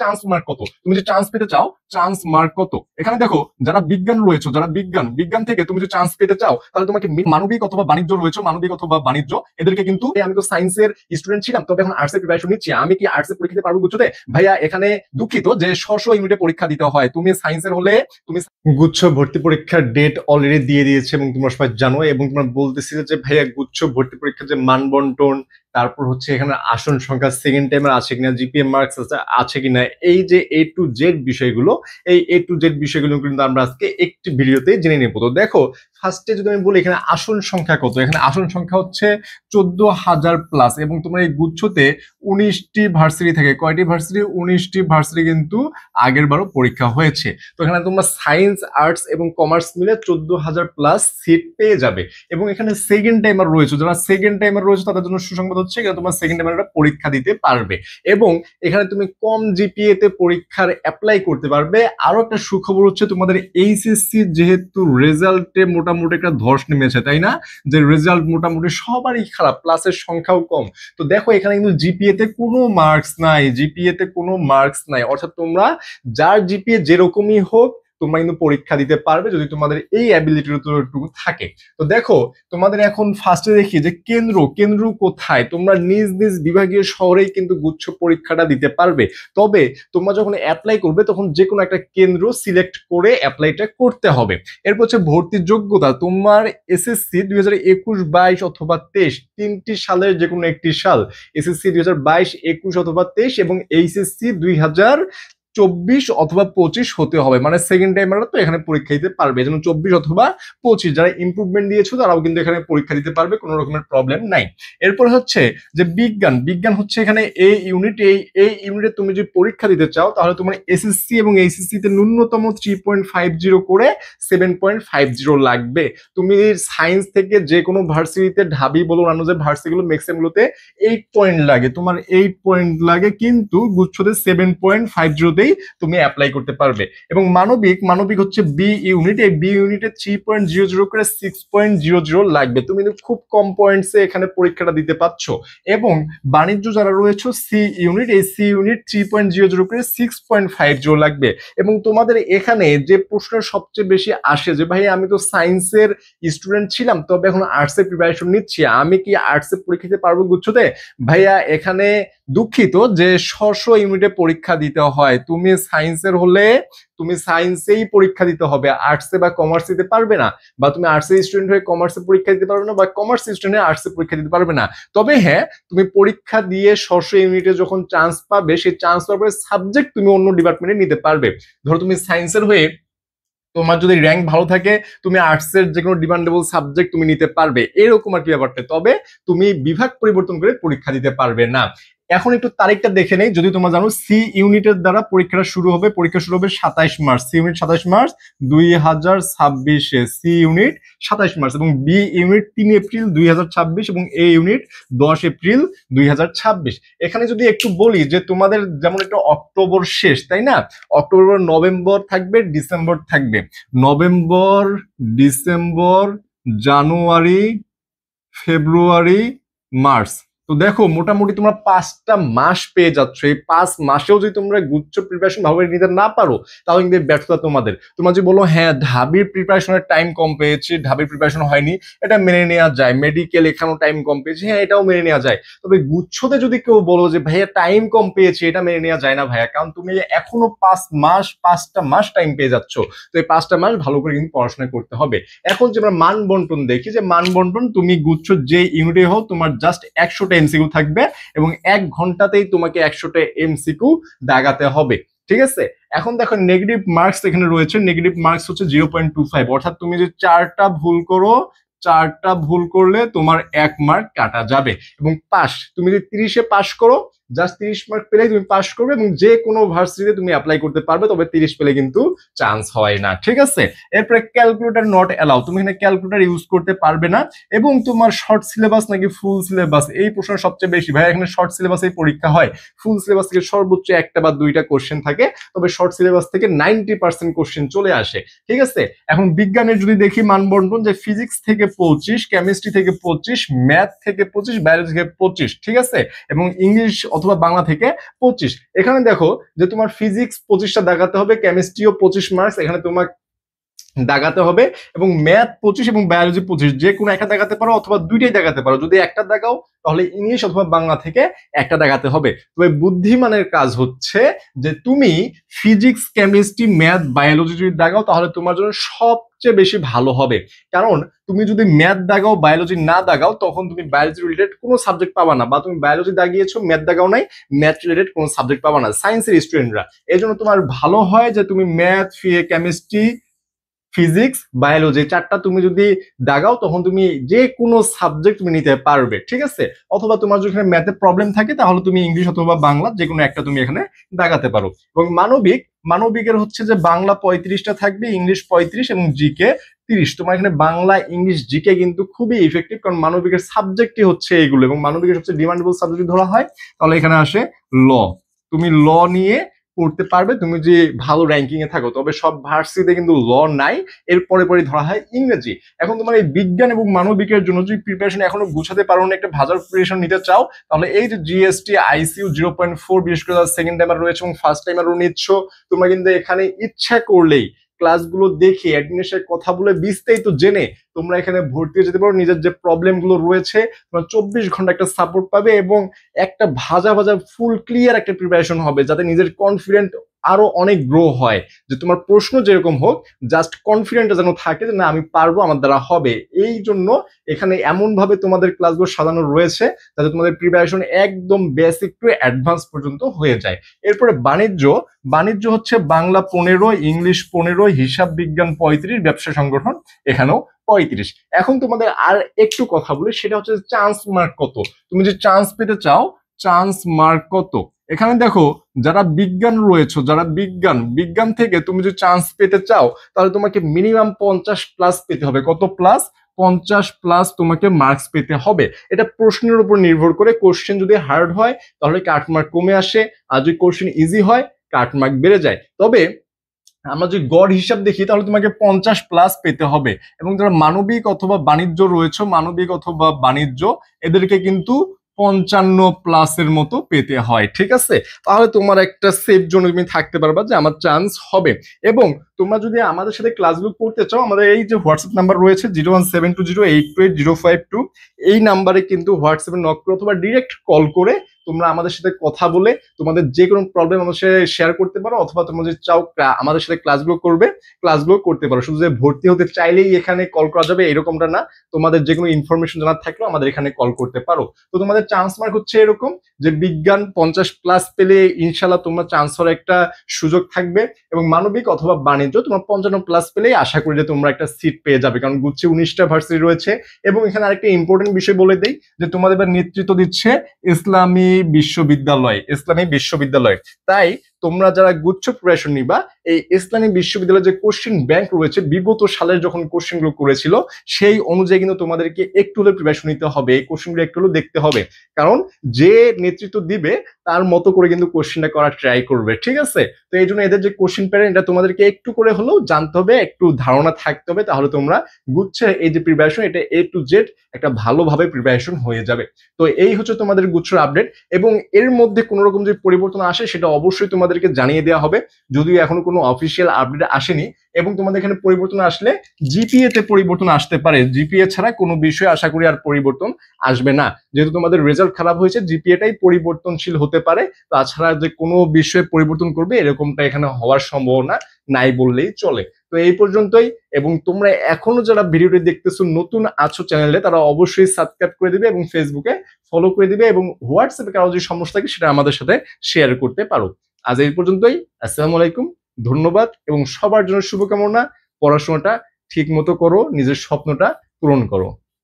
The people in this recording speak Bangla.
চান্স মার্ক কত, তুমি যে চান্স পেতে চাও চান্স মার্ক কত। এখানে দেখো যারা বিজ্ঞান রয়েছে, যারা বিজ্ঞান থেকে তুমি যে চান্স পেতে চাও, তাহলে তোমাকে মানবিক অথবা বাণিজ্য রয়েছে, মানবিক অথবা বাণিজ্য, এদেরকে কিন্তু আমি তো সায়েন্সের স্টুডেন্ট ছিলাম, তবে এখন আর্টসের প্রিপারেশন নিচ্ছি, আমি কি আর্টসে পরীক্ষা দিতে পারবো গুচ্ছতে? ভাইয়া এখানে দুঃখিত যে 600 ইউনিটে পরীক্ষা দিতে হয়, তুমি সায়েন্সের হলে তুমি গুচ্ছ ভর্তি পরীক্ষার ডেট অলরেডি দিয়ে দিয়েছে এবং তোমরা সবাই জানো, এবং তোমরা বলতেছিলে যে ভাইয়া গুচ্ছ ভর্তি পরীক্ষার যে মান বন্টন, তারপর হচ্ছে এখানে আসন সংখ্যা সেকেন্ড টাইমের আছে কিনা, জিপিএ মার্কস আছে কিনা, এই যে A to Z বিষয়গুলো, এই A to Z বিষয়গুলো কিন্তু আমরা আজকে একটি ভিডিওতে জেনে নেব। তো দেখো ফার্স্টে যদি আমি বলি এখানে আসন সংখ্যা কত, এখানে আসন সংখ্যা হচ্ছে 14,000 প্লাস, এবং তোমার এই গুচ্ছতে 19টি ভার্সিটি থাকে। কয়টি ভার্সিটি? 19টি ভার্সিটি কিন্তু আগের বারও পরীক্ষা হয়েছে। তো এখানে তোমরা সায়েন্স, আর্টস এবং কমার্স মিলে 14,000 প্লাস সিট পেয়ে যাবে। এবং এখানে সেকেন্ড টাইমার রয়েছে, যারা সেকেন্ড টাইমার রয়েছে তাদের জন্য সুসংবাদ হচ্ছে এখানে তোমরা সেকেন্ড টাইমার পরীক্ষা দিতে পারবে, এবং এখানে তুমি কম জিপিএ তে পরীক্ষার অ্যাপ্লাই করতে পারবে। আরো একটা সুখবর হচ্ছে তোমাদের এইচএসসি যেহেতু রেজাল্টে মোটামুটি একটা ধস নেমেছে, তাই না, যে রেজাল্ট মোটামুটি সবারই খারাপ, প্লাসের সংখ্যাও কম। তো দেখো এখানে কিন্তু জিপিএ তে কোনো মার্কস নাই, জিপিএ তে কোনো মার্কস নাই, অর্থাৎ তোমরা যার জিপিএ যেরকমই হোক তোমরা কিন্তু পরীক্ষা দিতে পারবে যদি তোমাদের এই অ্যাবিলিটিটুকু থাকে। তো দেখো তোমাদের এখন ফার্স্টে দেখি যে কেন্দ্র কোথায়, তোমরা নিজ নিজ বিভাগীয় শহরেই কিন্তু গুচ্ছ পরীক্ষাটা দিতে পারবে। তবে তোমরা যখন অ্যাপ্লাই করবে তখন যে কোনো একটা কেন্দ্র সিলেক্ট করে অ্যাপ্লাইটা করতে হবে। এরপর হচ্ছে ভর্তির যোগ্যতা, তোমার এসএসসি 2021-22 অথবা 23 তিনটি সালের যে কোনো একটি সাল, এসএসসি 2022, 21 অথবা 23, এবং এইচএসসি 2024 অথবা 25 হতে হবে। মানে সেকেন্ড টাইমাররা তো এখানে পরীক্ষা দিতে পারবে, যেমন 24 অথবা 25 যারা ইমপ্রুভমেন্ট দিয়েছো তারাও কিন্তু এখানে পরীক্ষা দিতে পারবে, কোনো রকমের প্রবলেম নাই। এরপর হচ্ছে যে বিজ্ঞান হচ্ছে এখানে এই ইউনিটে তুমি যদি পরীক্ষা দিতে চাও তাহলে তোমার এসএসসি এবং এইচএসসি তে ন্যূনতম 3.50 করে 7.50 লাগবে। তুমি সায়েন্স থেকে যে কোনো ভার্সিটিতে, ঢাবি বলো, অন্যান্য যে ভার্সিটিগুলো ম্যাক্সিমামগুলোতে 8 পয়েন্ট লাগে, তোমার 8 পয়েন্ট লাগে, কিন্তু গুচ্ছতে 7.50 তেই তুমি অ্যাপ্লাই করতে পারবে। এবং মানবিক হচ্ছে বি ইউনিট, এই বি ইউনিটে 3.00 করে 6.00 লাগবে, তুমি কিন্তু খুব কম পয়েন্টসে এখানে পরীক্ষাটা দিতে পারছো। এবং বাণিজ্য যারা রয়েছে সি ইউনিট, এই সি ইউনিট 3.00 করে 6.50 লাগবে। এবং তোমাদের এখানে যে প্রশ্নের সবচেয়ে বেশি আসে যে ভাই আমি তো সায়েন্সের স্টুডেন্ট ছিলাম, তবে এখন আর্টসের প্রিপারেশন নিচ্ছি, আমি কি আর্টসে পরীক্ষা দিতে পারবো গুচ্ছতে? ভাইয়া এখানে দুঃখিত যে 600 ইউনিটে পরীক্ষা দিতে হয়, তুমি সায়েন্সের হলে তুমি সায়েন্সেই পরীক্ষা দিতে হবে, আর্টসে বা কমার্স দিতে পারবে না, বা তুমি আর্টসের স্টুডেন্ট হয়ে কমার্সে পরীক্ষা দিতে পারবে না, বা কমার্স স্টুডেন্ট হয়ে আর্টসে পরীক্ষা দিতে পারবে না। তবে হ্যাঁ, তুমি পরীক্ষা দিয়ে 600 ইউনিটে যখন চান্স পাবে, সেই চান্স পাবে সাবজেক্ট তুমি অন্য ডিপার্টমেন্টে নিতে পারবে। ধরো তুমি সায়েন্সের হয়ে তোমার যদি র্যাঙ্ক ভালো থাকে তুমি আর্টসের যে কোনো ডিমান্ডেবল সাবজেক্ট তুমি নিতে পারবে, এরকম আর কি ব্যাপারটা। তবে তুমি বিভাগ পরিবর্তন করে পরীক্ষা দিতে পারবে না। এখন একটু তারিখটা দেখে নেই, যদি তোমরা জানো সি ইউনিটের দ্বারা পরীক্ষা শুরু হবে 27 March, C unit 27 March 2026, C unit 27 March, এবং বি ইউনিট 3 এপ্রিল 2026, এবং এ ইউনিট 10 এপ্রিল 2026। এখানে যদি একটু বলি যে তোমাদের যেমন একটা অক্টোবর শেষ, তাই না, অক্টোবর, নভেম্বর থাকবে, ডিসেম্বর থাকবে, নভেম্বর, ডিসেম্বর, জানুয়ারি, ফেব্রুয়ারি, মার্চ। তো দেখো মোটামুটি তোমরা 5টা মাস পেয়ে যাচ্ছ। এই 5 মাসেও যদি তোমরা গুচ্ছ প্রিপারেশন ভালোভাবে নিতে না পারো তাহলে কিন্তু ব্যর্থতা তোমাদের। তোমরা যদি বলো হ্যাঁ ঢাবির প্রিপারেশনের টাইম কম পেয়েছি, ঢাবির প্রিপারেশন হয়নি, এটা মেনে নেওয়া যায়, মেডিকেল এখানেও টাইম কম পেয়েছি, হ্যাঁ এটাও মেনে নেওয়া যায়। তবে গুচ্ছতে যদি কেউ বলো যে ভাইয়া টাইম কম পেয়েছি, এটা মেনে নেওয়া যায় না ভাইয়া, কারণ তুমি এখনো 5টা মাস টাইম পেয়ে যাচ্ছ। তো এই 5টা মাস ভালো করে কিন্তু পড়াশোনা করতে হবে। এখন যে আমরা মান বন্টন দেখি, যে মান বন্টন তুমি গুচ্ছ যে ইউনিটে হোক তোমার জাস্ট 100টা এমসিকিউ থাকবে, এবং 1 ঘন্টাতেই তোমাকে 100টা এমসিকিউ দাগাতে হবে, ঠিক আছে। এখন দেখো নেগেটিভ মার্কস এখানে রয়েছে, নেগেটিভ মার্কস হচ্ছে 0.25, অর্থাৎ তুমি যে 4টা ভুল করো, 4টা ভুল করলে তোমার 1 মার্ক কাটা যাবে। এবং পাস, তুমি যদি 30-এ পাস করো, জাস্ট 30 মার্ক পেলেই তুমি পাস করবে, এবং যে কোনো ভার্সিটিতে তুমি অ্যাপ্লাই করতে পারবে, তবে 30 পেলে কিন্তু চান্স হয় না, ঠিক আছে। এরপরে ক্যালকুলেটর নট অ্যালাউ, তুমি এখানে ক্যালকুলেটর ইউজ করতে পারবে না। এবং তোমার শর্ট সিলেবাস নাকি ফুল সিলেবাস, এই প্রশ্ন সবচেয়ে বেশি, ভাই এখানে শর্ট সিলেবাসেই পরীক্ষা হয়, ফুল সিলেবাস থেকে সর্বোচ্চ 1টা বা 2টা কোশ্চেন থাকে, তবে শর্ট সিলেবাস থেকে 90% কোশ্চেন চলে আসে, ঠিক আছে। এখন বিজ্ঞানের যদি দেখি মানবন্টন, যে ফিজিক্স থেকে 25, কেমিস্ট্রি থেকে 25, ম্যাথ থেকে 25, বায়োলজি থেকে 25, ঠিক আছে। এবং ইংলিশ অথবা বাংলা থেকে 25। এখানে দেখো যে তোমার ফিজিক্স 25টা দাগাতে হবে, কেমিস্ট্রিও 25 মার্কস এখানে তোমার দাগাতে হবে, এবং ম্যাথ 25 এবং বায়োলজি 25, যে কোনো একটা দাগাতে পারো অথবা দুইটাই দাগাতে পারো। যদি একটা দাগাও তাহলে ইংলিশ অথবা বাংলা থেকে একটা দাগাতে হবে। তবে বুদ্ধিমানের কাজ হচ্ছে যে তুমি ফিজিক্স, কেমিস্ট্রি, ম্যাথ, বায়োলজি যদি দাগাও তাহলে তোমার জন্য সবচেয়ে বেশি ভালো হবে। কারণ তুমি যদি ম্যাথ দাগাও, বায়োলজি না দাগাও, তখন তুমি বায়োলজি রিলেটেড কোনো সাবজেক্ট পাবা না, বা তুমি বায়োলজি দাগিয়েছো ম্যাথ দাগাও নাই, ম্যাথ রিলেটেড কোনো সাবজেক্ট পাবা না সায়েন্সের স্টুডেন্টরা। এই জন্য তোমার ভালো হয় যে তুমি ম্যাথ, কেমিস্ট্রি, ফিজিক্স, বায়োলজি চারটা তুমি যদি দাগাও তখন তুমি যে কোনো সাবজেক্ট তুমি নিতে পারবে, ঠিক আছে। অথবা তোমার যদি এখানে ম্যাথে প্রবলেম থাকে তাহলে তুমি ইংলিশ অথবা বাংলা যে কোনো একটা তুমি এখানে দাগাতে পারো। এবং মানবিকের হচ্ছে যে বাংলা 35টা থাকবে, ইংলিশ 35 এবং জিকে 30। তোমার এখানে বাংলা, ইংলিশ, জিকে কিন্তু খুবই ইফেক্টিভ, কারণ মানবিকের সাবজেক্টই হচ্ছে এইগুলো, এবং মানবিকের সবচেয়ে ডিমান্ডেবল সাবজেক্ট ধরা হয় তাহলে এখানে আসে ল। তুমি ল নিয়ে পড়তে পারবে তুমি যে ভালো র্যাঙ্কিং এ থাকো। তবে সব ভার্সিটিতে কিন্তু ল নাই, এর পরে পরে ধরা হয় ইংরেজি। এখন তোমার এই বিজ্ঞান এবং মানবিকের জন্য যদি প্রিপারেশন এখনো গুছাতে পারো না, একটা ভাজার প্রিপারেশন নিতে চাও, তাহলে এই যে জিএসটি, আইসিইউ 0.4 বিশেষ করে সেকেন্ড টাইমার রয়েছে এবং ফার্স্ট টাইমারও নিচ্ছ, তোমরা কিন্তু এখানে ইচ্ছা করলেই ক্লাসগুলো দেখে অ্যাডমিনের সাথে কথা বলে বিস্তারিত জেনে তোমরা এখানে ভর্তি হয়ে যেতে পারো। নিজের যে প্রবলেম গুলো রয়েছে তোমরা 24 ঘন্টা একটা সাপোর্ট পাবে, এবং একটা ভাজা ফুল ক্লিয়ার একটা প্রিপারেশন হবে, যাতে নিজের কনফিডেন্ট আরো অনেক গ্রো হয়। যে তোমার প্রশ্ন যেরকম হোক, জাস্ট কনফিডেন্ট যেন থাকে যে না আমি পারবো, আমার দ্বারা হবে। এই জন্য এখানে এমন ভাবে তোমাদের ক্লাসগুলো সাজানো রয়েছে যাতে তোমাদের প্রিপারেশন একদম বেসিক টু অ্যাডভান্স পর্যন্ত হয়ে যায়। এরপরে বাণিজ্য হচ্ছে বাংলা 15, ইংলিশ 15, হিসাব বিজ্ঞান 35, ব্যবসা সংগঠন এখানেও 35। এখন তোমাদের আর একটু কথা বলি, সেটা হচ্ছে চান্স মার্ক কত। তুমি যে চান্স পেতে চাও, চান্স মার্ক কত। এখানে দেখো যারা বিজ্ঞান রয়েছে, যারা বিজ্ঞান থেকে তুমি যদি চান্স পেতে চাও তাহলে তোমাকে মিনিমাম 50 প্লাস পেতে হবে। কত প্লাস? 50 প্লাস তোমাকে মার্কস পেতে হবে। এটা প্রশ্নের উপর নির্ভর করে। কোশ্চেন যদি হার্ড হয় তাহলে কাট মার্ক কমে আসে, আর যদি কোশ্চেন ইজি হয় কাট মার্ক বেড়ে যায়। তবে আমরা যদি গড় হিসাব দেখি তাহলে তোমাকে 50 প্লাস পেতে হবে। এবং যারা মানবিক অথবা বাণিজ্য রয়েছে, মানবিক অথবা বাণিজ্য, এদেরকে কিন্তু 55 প্লাসের মতো পেতে হয়, ঠিক আছে। তাহলে তোমার একটা সেফ জোনে তুমি থাকতে পারবা যে আমার চান্স হবে। এবং তোমরা যদি আমাদের সাথে ক্লাসগুলো করতে চাও, আমাদের এই যে হোয়াটসঅ্যাপ নাম্বার রয়েছে 017208282, এই নাম্বারে কিন্তু হোয়াটসঅ্যাপে নক করে অথবা ডিরেক্ট কল করে তোমরা আমাদের সাথে কথা বলে তোমাদের যে কোনো প্রবলেম আমাদের সাথে শেয়ার করতে পারো, অথবা তোমরা যদি চাও আমাদের সাথে ক্লাসগুলো করতে পারো। শুধু যে ভর্তি হতে চাইলেই এখানে কল করা যাবে এরকমটা না, তোমাদের যে কোনো ইনফরমেশন জানার থাকলেও আমাদের এখানে কল করতে পারো। তো তোমাদের চান্স মার্ক হচ্ছে এরকম যে বিজ্ঞান 50 প্লাস পেলে ইনশাল্লাহ তোমরা চান্স হওয়ার একটা সুযোগ থাকবে, এবং মানবিক অথবা বাণিজ্য তোমার 55 প্লাস পেলেই আশা করি যে তোমরা একটা সিট পেয়ে যাবে, কারণ গুচ্ছে 19টা ভার্সিটি রয়েছে। এবং এখানে আরেকটা ইম্পর্টেন্ট বিষয় বলে দেই যে তোমাদের এবার নেতৃত্ব দিচ্ছে ইসলামী বিশ্ববিদ্যালয়। তাই তোমরা যারা গুচ্ছ প্রিপারেশন নিবা, এই ইসলামী বিশ্ববিদ্যালয়ের যে কোশ্চেন ব্যাংক রয়েছে বিগত সালের যখন কোশ্চেন গুলো করেছিল সেই অনুযায়ী কিন্তু তোমাদেরকে একটু হলে প্রিপারেশন নিতে হবে, এই কোশ্চেনগুলো একটু হলেও দেখতে হবে। কারণ যে নেতৃত্ব দিবে তার মতো করে কিন্তু কোশ্চেনটা করার ট্রাই করবে, ঠিক আছে। তো এই জন্য এদের যে কোশ্চেন প্যাটার্ন এটা তোমাদেরকে একটু করে হলেও জানতে হবে, একটু ধারণা থাকতে হবে, তাহলে তোমরা গুচ্ছের এই যে প্রিপারেশন এটা A to Z একটা ভালোভাবে প্রিপারেশন হয়ে যাবে। তো এই হচ্ছে তোমাদের গুচ্ছর আপডেট, এবং এর মধ্যে কোনো রকম যে পরিবর্তন আসে সেটা অবশ্যই তোমাদেরকে জানিয়ে দেওয়া হবে, যদিও এখনো কোনো অফিসিয়াল আপডেট আসেনি। এবং তোমাদের এখানে পরিবর্তন আসলে জিপিএ তে পরিবর্তন আসতে পারে, জিপিএ ছাড়া কোনো বিষয়ে আশা করি আর পরিবর্তন আসবে না। যেহেতু তোমাদের রেজাল্ট খারাপ হয়েছে, জিপিএটাই পরিবর্তনশীল হতে পারে, তাছাড়া যে কোনো বিষয়ে পরিবর্তন করবে এরকমটা এখানে হওয়ার সম্ভাবনা নাই বললেই চলে। তো এই পর্যন্তই, এবং তোমরা এখনো যারা ভিডিওটি দেখতেছো নতুন আছো চ্যানেলে, তারা অবশ্যই সাবস্ক্রাইব করে দিবে এবং ফেসবুকে ফলো করে দিবে, এবং হোয়াটসঅ্যাপে কারো যদি সমস্যা থাকে সেটা আমাদের সাথে শেয়ার করতে পারো। আজ এই পর্যন্তই, আসসালামু আলাইকুম, ধন্যবাদ, এবং সবার জন্য শুভকামনা। পড়াশোনাটা ঠিক মতো করো, নিজের স্বপ্নটা পূরণ করো।